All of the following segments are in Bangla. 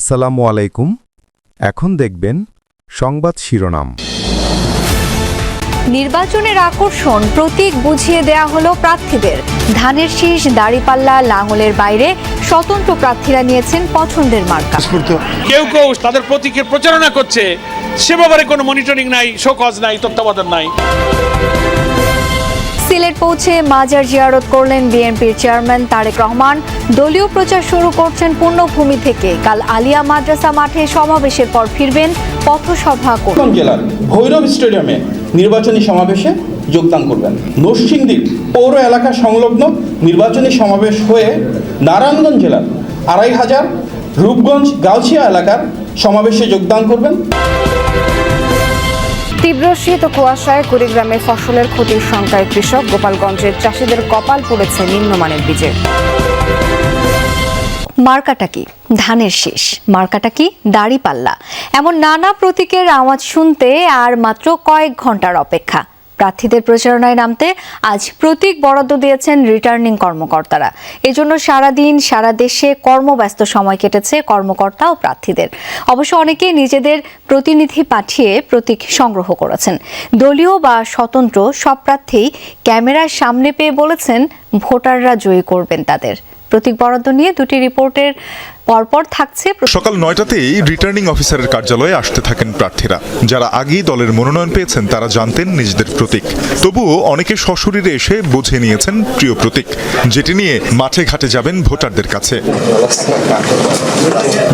আসসালামু আলাইকুম। এখন দেখবেন সংবাদ শিরোনাম। নির্বাচনের আকর্ষণ প্রতীক বুঝিয়ে দেয়া হলো প্রার্থীদের। ধানের শীষ, দাড়িপাল্লা, লাঙলের বাইরে স্বতন্ত্র প্রার্থীরা নিয়েছেন পছন্দের মার্কা। কেউ কেউ তাদের প্রতীকের প্রচারণা করছে, সে ব্যাপারে কোনো মনিটরিং নাই, শোকজ নাই, তত্ত্বাবধান নাই। সিলেট পৌঁছে মাজার জিয়ারত করলেন বিএনপির চেয়ারম্যান তারেক রহমান। দলীয় প্রচার শুরু করছেন পূর্ণভূমি থেকে। কাল আলিয়া মাদ্রাসা মাঠে সমাবেশের পর ফিরবেন পথসভা করবেন। জেলার ভৈরব স্টেডিয়ামে নির্বাচনী সমাবেশে যোগদান করবেন। নরসিংদী পৌর এলাকা সংলগ্ন নির্বাচনী সমাবেশ হয়ে নারায়ণগঞ্জ জেলার ২৫০০ রূপগঞ্জ গাউছিয়া এলাকার সমাবেশে যোগদান করবেন। তীব্র শীত ও কুয়াশায় কুড়িগ্রামে ফসলের ক্ষতির শঙ্কায় কৃষক। গোপালগঞ্জের চাষিদের কপাল পড়েছে নিম্নমানের বীজে। মার্কাটা কি? ধানের শীষ। মার্কাটা কি? দাড়িপাল্লা। এমন নানা প্রতীকের আওয়াজ শুনতে আর মাত্র কয়েক ঘন্টার অপেক্ষা। প্রার্থীদের প্রচারণায় নামতে আজ প্রতীক বরাদ্দ দিয়েছেন রিটার্নিং কর্মকর্তারা। এজন্য সারাদিন সারা দেশে কর্মব্যস্ত সময় কেটেছে কর্মকর্তা ও প্রার্থীদের। অবশ্য অনেকেই নিজেদের প্রতিনিধি পাঠিয়ে প্রতীক সংগ্রহ করেছেন। দলীয় বা স্বতন্ত্র সব প্রার্থী ক্যামেরার সামনে পেয়ে বলেছেন ভোটাররা জয়ী করবেন তাদের। প্রতীক বরাদ্দ নিয়ে দুটি রিপোর্টের পরপর থাকছে। সকাল ৯টাতেই রিটার্নিং অফিসারের কার্যালয়ে আসতে থাকেন প্রার্থীরা। যারা আগেই দলের মনোনয়ন পেয়েছেন তারা জানতেন নিজেদের প্রতীক। তবুও অনেকে সশরীরে এসে বুঝে নিয়েছেন প্রিয় প্রতীক, যেটি নিয়ে মাঠে ঘাটে যাবেন ভোটারদের কাছে।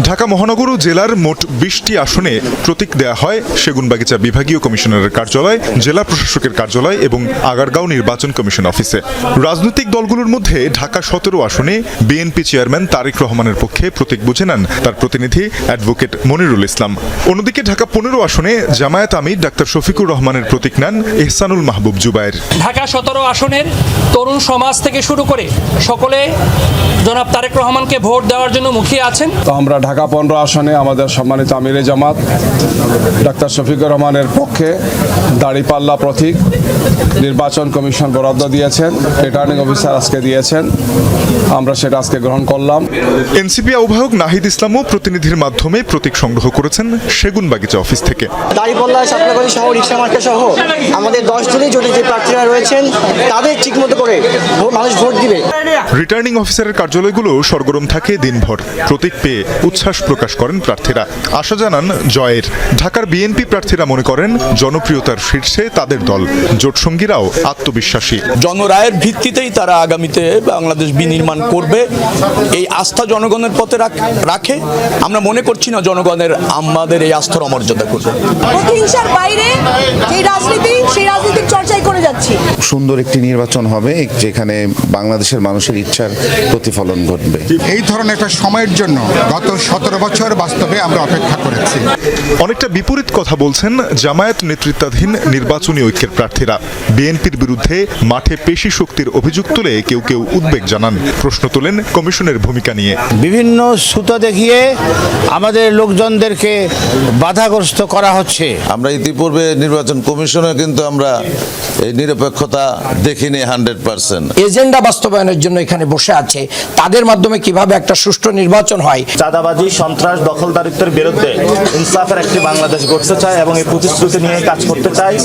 ঢাকা মহানগর ও জেলার মোট ২০টি আসনে প্রতীক দেয়া হয় সেগুনবাগিচা বিভাগীয় কমিশনারের কার্যালয়, জেলা প্রশাসকের কার্যালয় এবং আগারগাঁও নির্বাচন কমিশন অফিসে। রাজনৈতিক দলগুলোর মধ্যে ঢাকা ১৭ আসনে বিএনপি চেয়ারম্যান তারেক রহমানের পক্ষে প্রতীক বুঝে নেন তার প্রতিনিধি অ্যাডভোকেট মনিরুল ইসলাম। অন্যদিকে ঢাকা ১৫ আসনে জামায়াত আমির ডাক্তার শফিকুর রহমানের প্রতীক নেন ইহসানুল মাহবুব জুবায়ের। ঢাকা ১৭ আসনের তরুণ সমাজ থেকে শুরু করে সকলে জনাব তারেক রহমানকে ভোট দেওয়ার জন্য মুখিয়ে আছেন। তো আমরা ঢাকা ১৫ আসনে আমাদের সম্মানিত আমিরে জামাত ডাক্তার শফিকুর রহমানের পক্ষে দাড়িপাল্লা প্রতীক নির্বাচন কমিশন বরাদ্দ দিয়েছেন, রিটার্নিং অফিসার আজকে দিয়েছেন, আমরা সেটা আজকে গ্রহণ করলাম। এনসিপি আহ্বায়ক নাহিদ ইসলামও প্রতিনিধির মাধ্যমে প্রতীক সংগ্রহ করেছেন সেগুনবাগিচা অফিস থেকে। দাড়িপাল্লা, সাপলাগঞ্জ সহ রিক্সা মার্কা সহ আমাদের ১০ জনই জোটে যে প্রার্থীরা রয়েছেন তাদের ঠিকমতো করে মানুষ ভোট দিবে। রিটার্নিং অফিসারের কার্যালয়গুলো সরগরম থাকে দিনভর। প্রতীক পেয়ে উচ্ছ্বাস প্রকাশ করেন প্রার্থীরা, আশা জানান জয়ের। ঢাকার বিএনপি প্রার্থীরা মনে করেন জনপ্রিয়তার শীর্ষে তাদের দল, জোটসঙ্গীরাও আত্মবিশ্বাসী। জনরায়ের ভিত্তিতেই তারা আগামীতে বাংলাদেশ বিনির্মাণ করবে, এই আস্থা জনগণের পথে রাখে। আমরা মনে করছি না জনগণের আমাদের এই আস্থার অমর্যাদা করবে। প্রতিহিংসার বাইরে যে রাজনীতি, সেই রাজনীতির চর্চাই করে যাচ্ছি। সুন্দর একটি নির্বাচন হবে যেখানে বাংলাদেশের মানুষের ইচ্ছার প্রতিফলন ঘটবে। এই ধরনের একটা সময়ের জন্য গত ১৭ বছর বাস্তবে আমরা অপেক্ষা করেছি। অনেকটা বিপরীত কথা বলছেন জামায়াত নেতৃত্বাধীন নির্বাচনী ঐক্যের প্রার্থীরা। বিএনপির বিরুদ্ধে মাঠে পেশি শক্তির অভিযোগ তুলে কেউ কেউ উদ্বেগ জানান, প্রশ্ন তোলেন কমিশনের ভূমিকা নিয়ে। বিভিন্ন সুতো দেখিয়ে আমাদের লোকজনদেরকে বাধাগ্রস্ত করা হচ্ছে। আমরা ইতিপূর্বে নির্বাচন কমিশনে কিন্তু আমরা এই নিরপেক্ষতা দেখিনি 100%। এজেন্ডা বাস্তবায়নের জন্য এখানে বসে আছে, তাদের মাধ্যমে কিভাবে একটা সুষ্ঠু নির্বাচন হয়। চাঁদাবাজি, সন্ত্রাস, দখলদারিত্বের বিরুদ্ধে ইনসাফের একটি বাংলাদেশ গড়তে চায় এবং এই প্রতিশ্রুতি নিয়ে কাজ করতে চায়।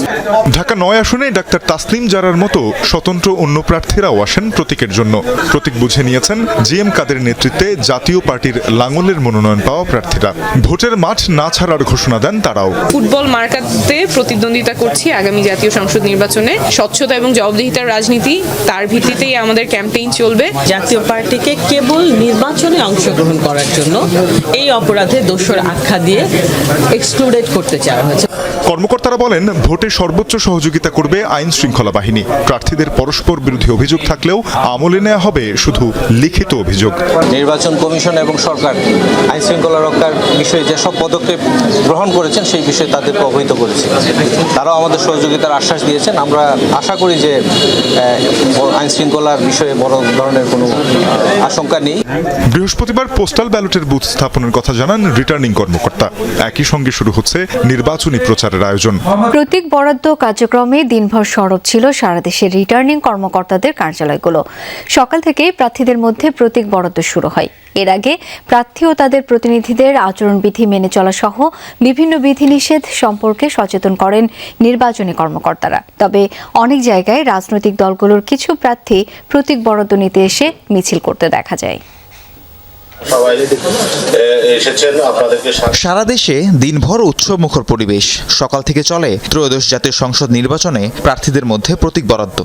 ঢাকা ৯ আসনে ডাক্তার তাসলিম জারার মতো স্বতন্ত্র অন্য প্রার্থীরাও আসেন প্রতীকের জন্য। প্রতীক বুঝে নিয়েছেন জিএম কাদের নেতৃত্বে জাতীয় পার্টির লাঙলের মনোনয়ন পাওয়া প্রার্থীরা। ভোটের মাঠ না ছাড়ার ঘোষণা দেন তারাও। ফুটবল মার্কাতে প্রতিদ্বন্দ্বিতা করছি আগামী জাতীয় সংসদ নির্বাচনে। স্বচ্ছতা এবং জবাবদিহিতার রাজনীতি, তার ভিত্তিতেই আমাদের ক্যাম্পেইন চলবে। জাতীয় পার্টিকে কেবল নির্বাচনে অংশগ্রহণ করার জন্য এই অপরাধে দোষর আখ্যা দিয়ে এক্সক্লুডেড করতে চাওয়া হয়েছে। কর্মকর্তারা বলেন ভোটে সর্বোচ্চ সহযোগিতা করবে আইন শৃঙ্খলা বাহিনী। প্রার্থীদের পরস্পর বিরোধী অভিযোগ থাকলেও আমলে নেওয়া হবে শুধু লিখিত অভিযোগ। নির্বাচন কমিশন এবং সরকার আইন শৃঙ্খলা রক্ষার বিষয়ে যেসব পদক্ষেপ গ্রহণ করেছেন সেই বিষয়ে তাদেরকে অবহিত করেছে। তারাও আমাদের সহযোগিতার আশ্বাস দিয়েছেন। আমরা আশা করি যে আইন শৃঙ্খলার বিষয়ে বড় ধরনের কোনো আশঙ্কা নেই। বৃহস্পতিবার পোস্টাল ব্যালটের বুথ স্থাপনের কথা জানান রিটার্নিং কর্মকর্তা। একই সঙ্গে শুরু হচ্ছে নির্বাচনী প্রচারের আয়োজন। প্রতীক বরাদ্দ কার্যক্রমে দিনভর সরব ছিল সারা দেশের রিটার্নিং কর্মকর্তাদের কার্যালয়গুলো। সকাল থেকেই প্রার্থীদের প্রার্থীদের মধ্যে প্রতীক বরাদ্দ শুরু হয়। এর আগে প্রার্থী ও তাদের প্রতিনিধিদের আচরণবিধি মেনে চলা সহ বিভিন্ন বিধিনিষেধ সম্পর্কে সচেতন করেন নির্বাচনী কর্মকর্তারা। তবে অনেক জায়গায় রাজনৈতিক দলগুলোর কিছু প্রার্থী প্রতীক বরাদ্দ নিতে এসে মিছিল করতে দেখা যায়। সারা দেশে দিনভর উৎসবমুখর পরিবেশ। সকাল থেকে চলে ত্রয়োদশ জাতীয় সংসদ নির্বাচনে প্রার্থীদের মধ্যে প্রতীক বরাদ্দ।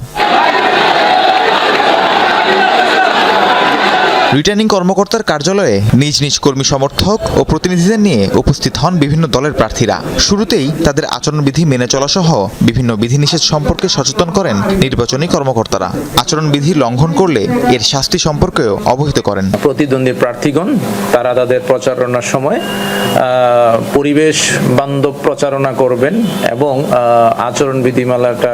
রিটার্নিং কর্মকর্তার কার্যালয়ে নিজ নিজ কর্মী সমর্থক ও প্রতিনিধিদের নিয়ে উপস্থিত হন বিভিন্ন দলের প্রার্থীরা। শুরুতেই তাদের আচরণবিধি মেনে চলা সহ বিভিন্ন বিধিনিষেধ সম্পর্কে সচেতন করেন নির্বাচনী কর্মকর্তারা। আচরণবিধি লঙ্ঘন করলে এর শাস্তি সম্পর্কেও অবহিত করেন। প্রতিদ্বন্দ্বী প্রার্থীগণ তারা তাদের প্রচারণার সময় পরিবেশ বান্ধব প্রচারণা করবেন এবং আচরণ বিধিমালাটা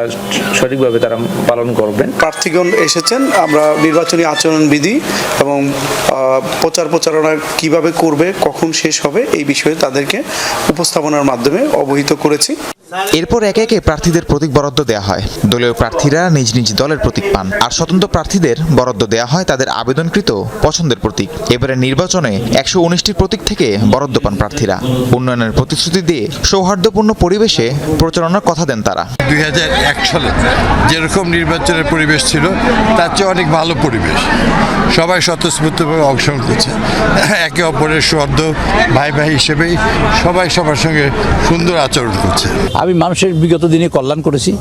সঠিকভাবে তারা পালন করবেন। প্রার্থীগণ এসেছেন, আমরা নির্বাচনী আচরণ বিধি এবং প্রচারণা কিভাবে করবে, কখন শেষ হবে এই বিষয়ে তাদেরকে উপস্থাপনার মাধ্যমে অবহিত করেছি। এরপর একে একে প্রার্থীদের প্রতীক বরাদ্দ দেওয়া হয়। দলীয় প্রার্থীরা নিজ নিজ দলের প্রতীক পান, আর স্বতন্ত্র প্রার্থীদের বরাদ্দ দেওয়া হয় তাদের আবেদনকৃত পছন্দের প্রতীক। এবারে নির্বাচনে 119টি প্রতীক থেকে বরাদ্দ পান প্রার্থীরা। উন্নয়নের প্রতিশ্রুতি দিয়ে সৌহার্দ্যপূর্ণ পরিবেশে প্রচারণার কথা দেন তারা। 2001 সালে যেরকম নির্বাচনের পরিবেশ ছিল তার চেয়ে অনেক ভালো পরিবেশ। সবাই স্বতঃস্ফূর্তভাবে অংশগ্রহণ করছে, একে অপরের সৌহার্দ্য ভাই ভাই হিসেবেই সবাই সবার সঙ্গে সুন্দর আচরণ করছে। আমি মানুষের বিগত দিনে কল্যাণ করেছি,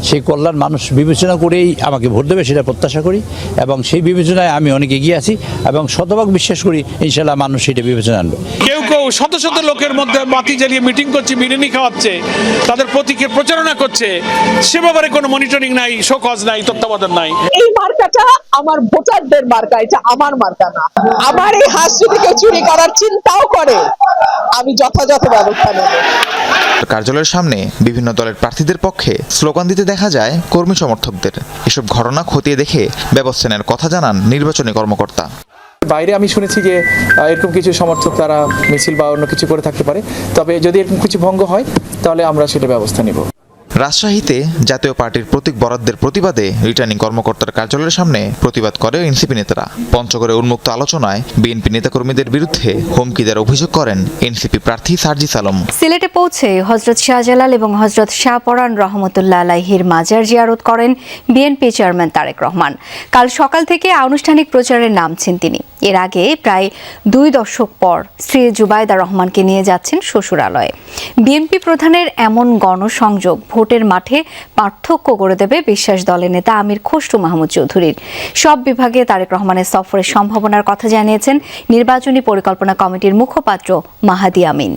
সেই কল্যাণ মানুষ বিবেচনা করেই আমাকে ভোট দেবে সেটা প্রত্যাশা করি, এবং সেই বিবেচনায় আমি অনেক এগিয়ে আছি এবং শতভাগ বিশ্বাস করি ইনশাল্লাহ মানুষ সেটা বিবেচনা আনবে। কেউ কেউ শত শত লোকের মধ্যে বাতি জ্বালিয়ে মিটিং করছে, বিরিয়ানি খাওয়াচ্ছে, তাদের প্রতীকের প্রচারণা করছে, সে ব্যাপারে কোনো মনিটরিং নাই, শোকজ নাই, তত্ত্বাবধান নাই। এই মার্কাটা আমার ভোটারদের মার্কা, এটা আমার মার্কা না। আমার এই হাত যদি কেউ চুরি করার চিন্তাও করে আমি যথাযথ ব্যবস্থা নেব। কার্যালয়ের সামনে বিভিন্ন দলের প্রার্থীদের পক্ষে স্লোগান দিতে দেখা যায় কর্মী সমর্থকদের। এসব ঘটনা খতিয়ে দেখে ব্যবস্থা নেওয়ার কথা জানান নির্বাচনী কর্মকর্তা। বাইরে আমি শুনেছি যে এরকম কিছু সমর্থক তারা মিছিল বা অন্য কিছু করে থাকতে পারে, তবে যদি এরকম কিছু ভঙ্গ হয় তাহলে আমরা সেটা ব্যবস্থা নেব। রাজশাহীতে জাতীয় পার্টির প্রতীক বরাদ্দের প্রতিবাদে রিটার্নিং কর্মকর্তার কার্যালয়ের সামনে প্রতিবাদ করে এনসিপি নেতারা। পঞ্চগড়ে উন্মুক্ত আলোচনায় বিএনপি নেতাকর্মীদের বিরুদ্ধে হুমকি দেওয়ার অভিযোগ করেন এনসিপি প্রার্থী সার্জিস আলম। সিলেটে পৌঁছে হযরত শাহজালাল এবং হযরত শাহপরান রহমতুল্লাহ আলাইহির মাজার জিয়ারত করেন বিএনপি চেয়ারম্যান তারেক রহমান। কাল সকাল থেকে আনুষ্ঠানিক প্রচারে নামছেন তিনি। এর আগে প্রায় 2 দশক পর স্ত্রী জুবাইদা রহমানকে নিয়ে যাচ্ছেন শ্বশুরালয়ে। বিএনপি প্রধানের এমন গণসংযোগ ভোটের মাঠে পার্থক্য গড়ে দেবে বিশ্বাস দলের নেতা আমির খসরু মাহমুদ চৌধুরীর। সব বিভাগে তারেক রহমানের সফরের সম্ভাবনার কথা জানিয়েছেন নির্বাচনী পরিকল্পনা কমিটির মুখপাত্র মাহাদি আমিন।